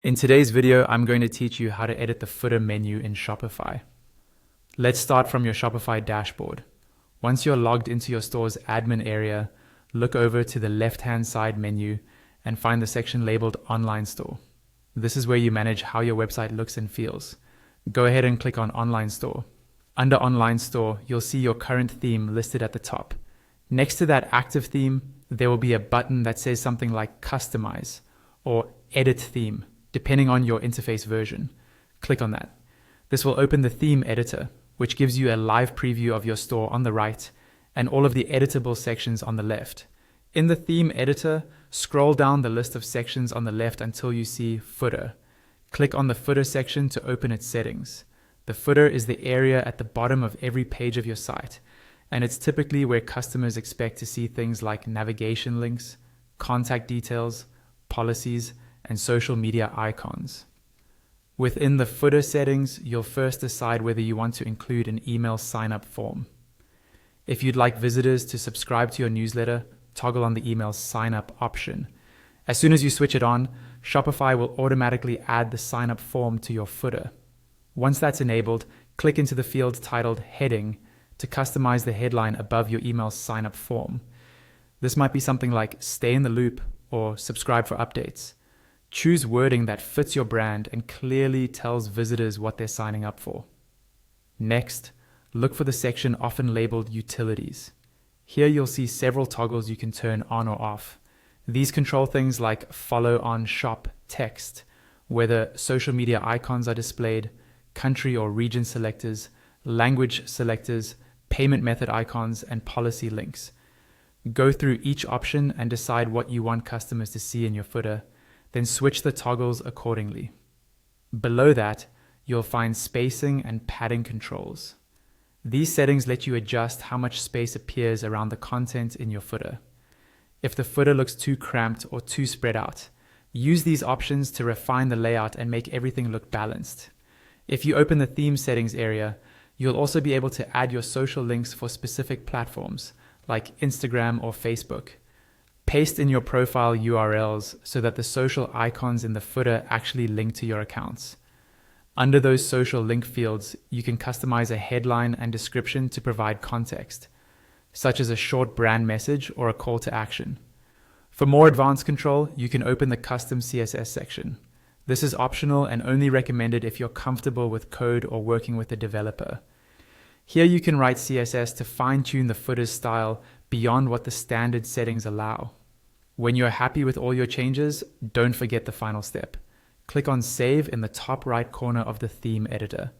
In today's video, I'm going to teach you how to edit the footer menu in Shopify. Let's start from your Shopify dashboard. Once you're logged into your store's admin area, look over to the left-hand side menu and find the section labeled Online Store. This is where you manage how your website looks and feels. Go ahead and click on Online Store. Under Online Store, you'll see your current theme listed at the top. Next to that active theme, there will be a button that says something like Customize or Edit Theme, depending on your interface version. Click on that. This will open the theme editor, which gives you a live preview of your store on the right and all of the editable sections on the left. In the theme editor, scroll down the list of sections on the left until you see Footer. Click on the Footer section to open its settings. The footer is the area at the bottom of every page of your site, and it's typically where customers expect to see things like navigation links, contact details, policies, and social media icons. Within the footer settings, you'll first decide whether you want to include an email sign-up form. If you'd like visitors to subscribe to your newsletter, toggle on the email sign-up option. As soon as you switch it on, Shopify will automatically add the sign-up form to your footer. Once that's enabled, click into the field titled Heading to customize the headline above your email sign-up form. This might be something like Stay in the Loop or Subscribe for updates. Choose wording that fits your brand and clearly tells visitors what they're signing up for. Next, look for the section often labeled Utilities. Here you'll see several toggles you can turn on or off. These control things like follow on shop text, whether social media icons are displayed, country or region selectors, language selectors, payment method icons, and policy links. Go through each option and decide what you want customers to see in your footer. Then switch the toggles accordingly. Below that, you'll find spacing and padding controls. These settings let you adjust how much space appears around the content in your footer. If the footer looks too cramped or too spread out, use these options to refine the layout and make everything look balanced. If you open the theme settings area, you'll also be able to add your social links for specific platforms like Instagram or Facebook. Paste in your profile URLs so that the social icons in the footer actually link to your accounts. Under those social link fields, you can customize a headline and description to provide context, such as a short brand message or a call to action. For more advanced control, you can open the custom CSS section. This is optional and only recommended if you're comfortable with code or working with a developer. Here you can write CSS to fine-tune the footer's style beyond what the standard settings allow. When you're happy with all your changes, don't forget the final step. Click on Save in the top right corner of the theme editor.